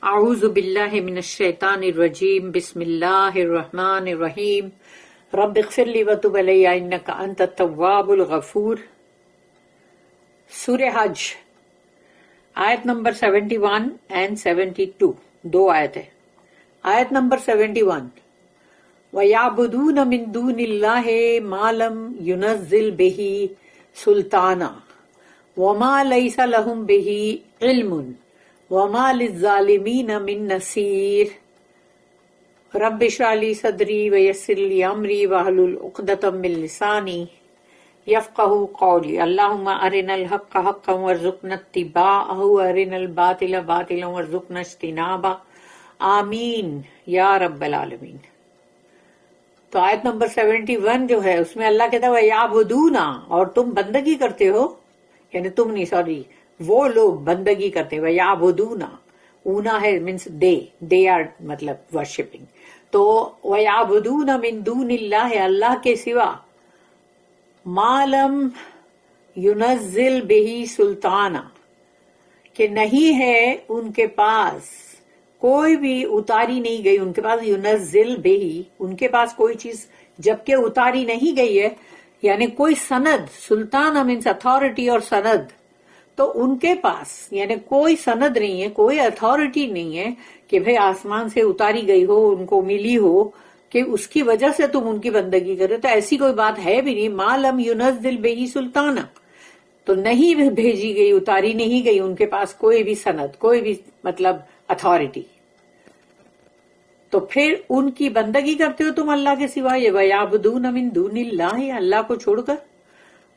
اعوذ باللہ من الشیطان الرجیم بسم اللہ الرحمن الرحیم رب اغفر لی وتب علی انک انت التواب الغفور۔ سورہ حج آیت نمبر 71 and 72، دو آیت ہے۔ آیت نمبر 71، وَيَعْبُدُونَ مِن دُونِ اللَّهِ مَا لَمْ يُنَزِّلْ بِهِ سُلْطَانًا وَمَا لَيْسَ لَهُم بِهِ عِلْمٌ وَمَا لِلظَّالِمِينَ مِن نَصِيرٍ رَبِّ اشْرَحْ لِي صَدْرِي وَيَسِّرْ لِي أَمْرِي وَاحْلُلْ عُقْدَةً مِّن لِّسَانِي يَفْقَهُوا قَوْلِي اللهم أرنا الحق حقا وارزقنا اتباعه وأرنا الباطل باطلا وارزقنا اجتنابه آمین یا رب العالمین۔ تو آیت نمبر 71 جو ہے اس میں اللہ کہتا ہے وَيَعْبُدُونَ، اور تم بندگی کرتے ہو، یعنی تم نہیں، سوری، وہ لوگ بندگی کرتے ہیں۔ وَيَعْبُدُونَ، اونا ہے مینس دے آر مطلب ورشپنگ، تو وَيَعْبُدُونَ مِن دُونِ اللَّهِ، اللہ کے سوا، مَا لَمْ يُنَزِّلْ بِهِ سُلْطَانًا، کہ نہیں ہے ان کے پاس کوئی بھی اتاری نہیں گئی، ان کے پاس يُنَزِّلْ بِهِ، ان کے پاس کوئی چیز جبکہ اتاری نہیں گئی ہے، یعنی کوئی سند، سلطانہ مینس اتھارٹی اور سند، تو ان کے پاس یعنی کوئی سند نہیں ہے، کوئی اتھارٹی نہیں ہے کہ بھئی آسمان سے اتاری گئی ہو، ان کو ملی ہو کہ اس کی وجہ سے تم ان کی بندگی کرو، تو ایسی کوئی بات ہے بھی نہیں۔ ما لم ينزل بہ سلطانہ، تو نہیں بھیجی گئی، اتاری نہیں گئی ان کے پاس کوئی بھی سند، کوئی بھی مطلب اتھارٹی، تو پھر ان کی بندگی کرتے ہو تم اللہ کے سوا۔ یہ وَيَعْبُدُونَ مِن دُونِ اللَّهِ، اللہ کو چھوڑ کر،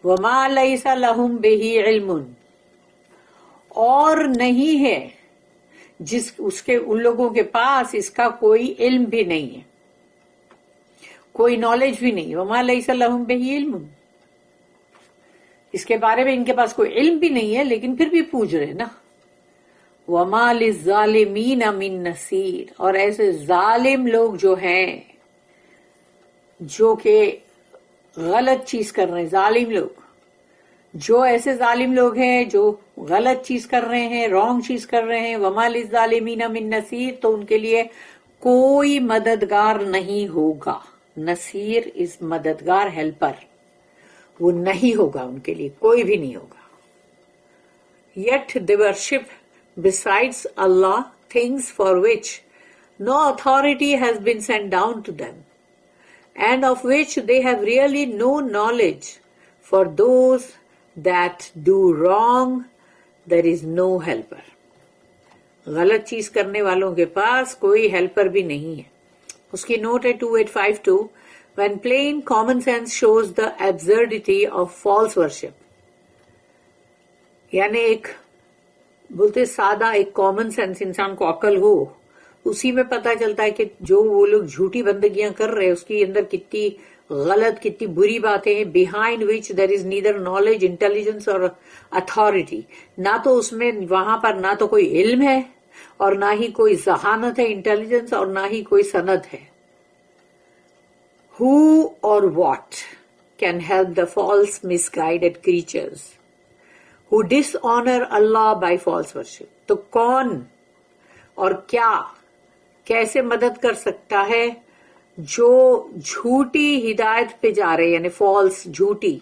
وَمَا لَيْسَ لَهُم بِهِ عِلْمٌ، اور نہیں ہے اس کے ان لوگوں کے پاس اس کا کوئی علم بھی نہیں ہے، کوئی نالج بھی نہیں۔ وَمَا لَيْسَ لَهُم بِهِ عِلْمٌ، اس کے بارے میں ان کے پاس کوئی علم بھی نہیں ہے، لیکن پھر بھی پوچھ رہے نا۔ وَمَا لِلظَّالِمِينَ مِن نَصِيرٍ، اور ایسے ظالم لوگ جو ہیں جو کہ غلط چیز کر رہے ہیں، ظالم لوگ جو ایسے ظالم لوگ ہیں جو غلط چیز کر رہے ہیں، رانگ چیز کر رہے ہیں، وَمَا لِلظَّالِمِينَ مِن نَصِيرٍ، تو ان کے لیے کوئی مددگار نہیں ہوگا۔ نصیر از مددگار، ہیلپر، وہ نہیں ہوگا ان کے لیے، کوئی بھی نہیں ہوگا۔ Yet they worship besides Allah things for which no authority has been sent down to them, and of which they have really no knowledge. For those that do wrong, there is no helper. غلط چیز کرنے والوں کے پاس کوئی helper بھی نہیں ہے۔ اس کی نوٹ ہے 2852، when plain common sense shows the absurdity of false worship، یعنی ایک بولتے سادہ ایک کامن سینس انسان کو عقل ہو، اسی میں پتہ چلتا ہے کہ جو وہ لوگ جھوٹی بندگیاں کر رہے ہیں اس کی اندر کتنی غلط، کتنی بری باتیں ہیں، behind which there is neither knowledge, intelligence اور authority، نہ تو اس میں وہاں پر نہ تو کوئی علم ہے اور نہ ہی کوئی ذہانت ہے، انٹیلیجنس، اور نہ ہی کوئی سند ہے۔ Who or what can help the false misguided creatures who dishonor Allah by false worship؟ تو کون اور کیا کیسے مدد کر سکتا ہے جو جھوٹی ہدایت پہ جا رہے، یعنی فالس، جھوٹی،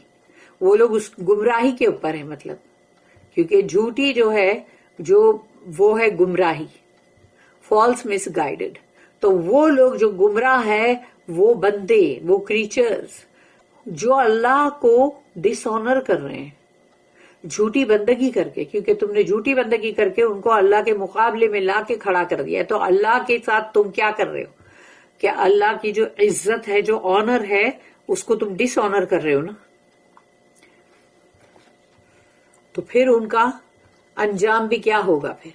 وہ لوگ اس گمراہی کے اوپر ہیں، مطلب کیونکہ جھوٹی جو ہے جو وہ ہے گمراہی، فالس مس گائیڈڈ، تو وہ لوگ جو گمراہ ہے، وہ بندے، وہ کریچرز جو اللہ کو ڈس آنر کر رہے ہیں جھوٹی بندگی کر کے، کیونکہ تم نے جھوٹی بندگی کر کے ان کو اللہ کے مقابلے میں لا کے کھڑا کر دیا، تو اللہ کے ساتھ تم کیا کر رہے ہو کہ اللہ کی جو عزت ہے، جو آنر ہے، اس کو تم ڈس آنر کر رہے ہو نا۔ تو پھر ان کا انجام بھی کیا ہوگا؟ پھر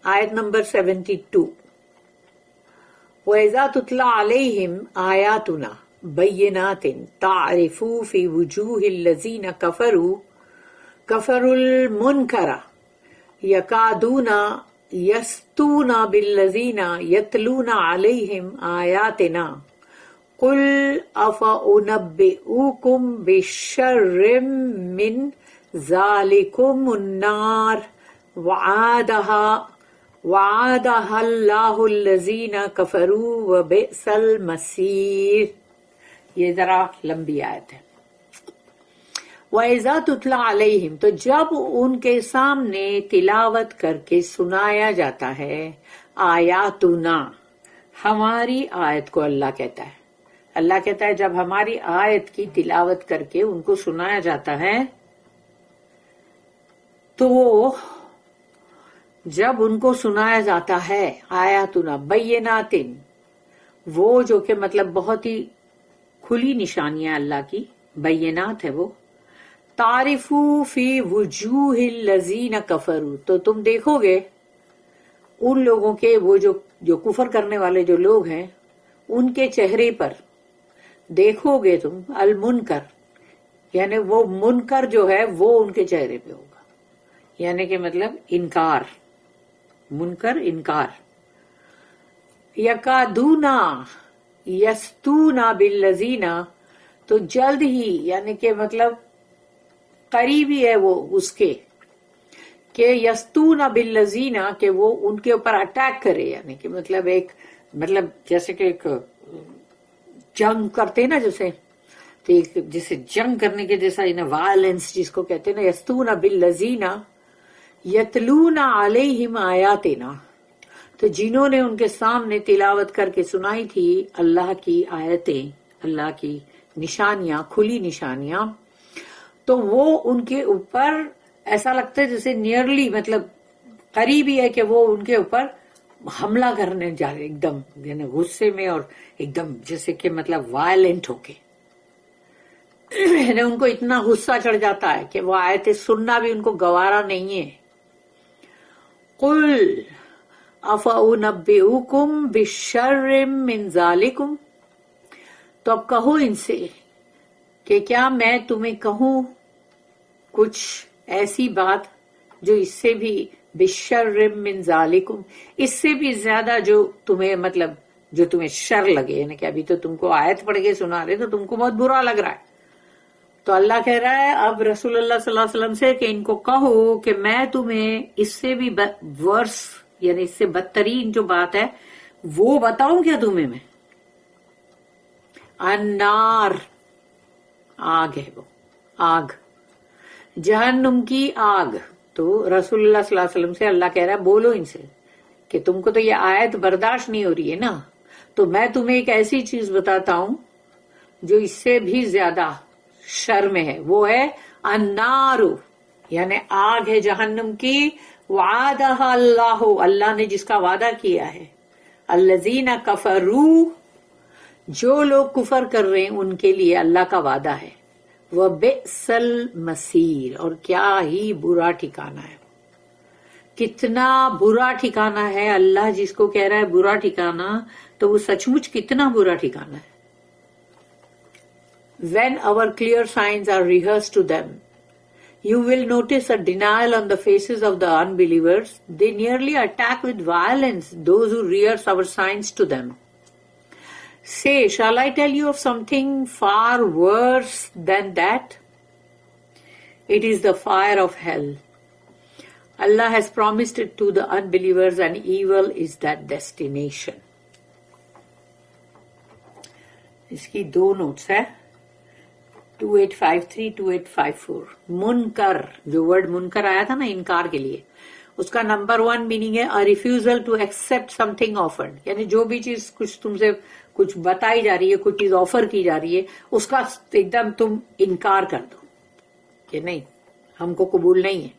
آیت نمبر 72، وَإِذَا تُتْلَى عَلَيْهِمْ آيَاتُنَا بَيِّنَاتٍ تَعْرِفُ فِي وُجُوهِ الَّذِينَ كَفَرُوا الْمُنكَرَ يَكَادُونَ يَسْطُونَ بِالَّذِينَ يَتْلُونَ عَلَيْهِمْ آيَاتِنَا قُلْ أَفَأُنَبِّئُكُمْ بِشَرٍّ مِّن ذالکم النار وعادها اللہ الذین کفروا وبئس المصیر. یہ ذرا لمبی آیت ہے. وَإِذَا تُتْلَى عَلَيْهِمْ، تو جب ان کے سامنے تلاوت کر کے سنایا جاتا ہے آیاتنا، ہماری آیت کو اللہ کہتا ہے. اللہ کہتا ہے جب ہماری آیت کی تلاوت کر کے ان کو سنایا جاتا ہے تو جب ان کو سنایا جاتا ہے آیاتنا بینات، وہ جو کہ مطلب بہت ہی کھلی نشانیاں اللہ کی بینات ہے وہ. تعرفو فی وجوہ الذین کفروا، تو تم دیکھو گے ان لوگوں کے وہ جو کفر کرنے والے جو لوگ ہیں ان کے چہرے پر دیکھو گے تم المنکر، یعنی وہ منکر جو ہے وہ ان کے چہرے پہ ہوگا، یعنی کہ مطلب انکار، منکر انکار. یکادونا یستونا بالذین، تو جلد ہی یعنی کہ مطلب قریبی ہے وہ اس کے کہ یستونا بالذین، کہ وہ ان کے اوپر اٹیک کرے، یعنی کہ مطلب ایک مطلب جیسے کہ ایک جنگ کرتے نا، جیسے جنگ کرنے کے جیسا وائلنس جس کو کہتے ہیں نا. یستونا بالذین یتلونا علیہم آیاتنا، تو جنہوں نے ان کے سامنے تلاوت کر کے سنائی تھی اللہ کی آیتیں، اللہ کی نشانیاں، کھلی نشانیاں، تو وہ ان کے اوپر ایسا لگتا ہے جیسے نیئرلی مطلب قریب ہی ہے کہ وہ ان کے اوپر حملہ کرنے جا رہے، ایک دم یعنی غصے میں اور ایک دم جیسے کہ مطلب وائلنٹ ہو کے. یعنی ان کو اتنا غصہ چڑھ جاتا ہے کہ وہ آیتیں سننا بھی ان کو گوارا نہیں ہے. قل افانبئکم بشر من ذالکم، تو اب کہو ان سے کہ کیا میں تمہیں کہوں کچھ ایسی بات جو اس سے بھی بشر من ذالکم، اس سے بھی زیادہ جو تمہیں مطلب جو تمہیں شر لگے، یعنی کہ ابھی تو تم کو آیت پڑھ کے سنا رہے تو تم کو بہت برا لگ رہا ہے. تو اللہ کہہ رہا ہے اب رسول اللہ صلی اللہ علیہ وسلم سے کہ ان کو کہو کہ میں تمہیں اس سے بھی ورس یعنی اس سے بدترین جو بات ہے وہ بتاؤں کیا تمہیں میں. النار، آگ ہے وہ، آگ، جہنم کی آگ. تو رسول اللہ صلی اللہ علیہ وسلم سے اللہ کہہ رہا ہے بولو ان سے کہ تم کو تو یہ آیت برداشت نہیں ہو رہی ہے نا، تو میں تمہیں ایک ایسی چیز بتاتا ہوں جو اس سے بھی زیادہ شر میں ہے، وہ ہے النار، یعنی آگ ہے جہنم کی. وعدہ اللہ، اللہ نے جس کا وعدہ کیا ہے، الذین کفروا، جو لوگ کفر کر رہے ہیں ان کے لیے اللہ کا وعدہ ہے. وبئس المصیر، اور کیا ہی برا ٹھکانہ ہے، کتنا برا ٹھکانہ ہے. اللہ جس کو کہہ رہا ہے برا ٹھکانہ، تو وہ سچ مچ کتنا برا ٹھکانہ ہے. When our clear signs are rehearsed to them, you will notice a denial on the faces of the unbelievers. They nearly attack with violence those who rehearse our signs to them. Say, shall I tell you of something far worse than that? It is the fire of hell. Allah has promised it to the unbelievers, and evil is that destination. اس کی دو notice ہے، 2853 2854. منکر، جو word منکر آیا تھا نا انکار کے لیے، اس کا نمبر 1 میننگ ہے refusal to accept something offered, یعنی جو بھی چیز کچھ تم سے کچھ بتائی جا رہی ہے، کچھ چیز آفر کی جا رہی ہے، اس کا ایک دم تم انکار کر دو کہ نہیں ہم کو قبول نہیں ہے.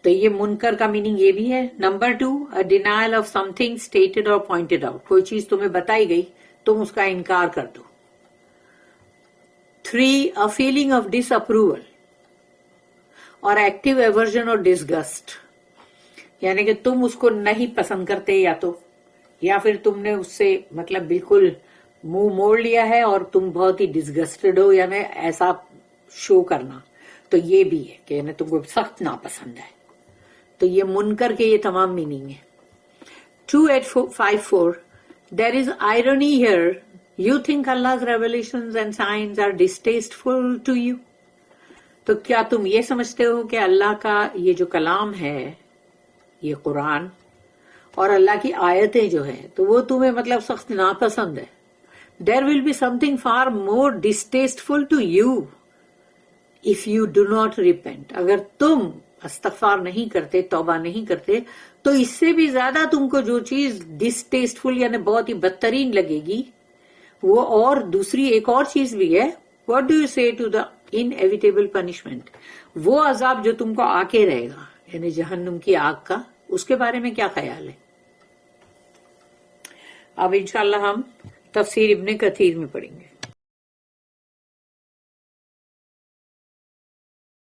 تو یہ منکر کا میننگ یہ بھی ہے. Number 2 denial of some thing stated اور پوائنٹڈ آؤٹ، کوئی چیز تمہیں بتائی گئی تم اس کا انکار کر دو. 3 a feeling of disapproval اور ایکٹیو ایورژن اور ڈسگسٹ، یعنی کہ تم اس کو نہیں پسند کرتے یا پھر تم نے اس سے مطلب بالکل منہ موڑ لیا ہے اور تم بہت ہی ڈسگسٹڈ ہو، یعنی ایسا شو کرنا. تو یہ بھی ہے کہ یعنی تم کو سخت ناپسند ہے. تو یہ منکر کے یہ تمام میننگ ہے. 2854 there is irony here. You think Allah's revelations and signs are distasteful to you. تو کیا تم یہ سمجھتے ہو کہ اللہ کا یہ جو کلام ہے، یہ قرآن اور اللہ کی آیتیں جو ہیں، تو وہ تمہیں مطلب سخت ناپسند ہے؟ There will be something far more distasteful to you if you do not repent. اگر تم استغفار نہیں کرتے، توبہ نہیں کرتے، تو اس سے بھی زیادہ تم کو جو چیز ڈسٹیسٹفل یعنی بہت ہی بدترین لگے گی، وہ اور دوسری ایک اور چیز بھی ہے. What do you say to the inevitable punishment؟ وہ عذاب جو تم کو آ کے رہے گا، یعنی جہنم کی آگ کا، اس کے بارے میں کیا خیال ہے؟ اب انشاءاللہ ہم تفسیر ابن کثیر میں پڑھیں گے.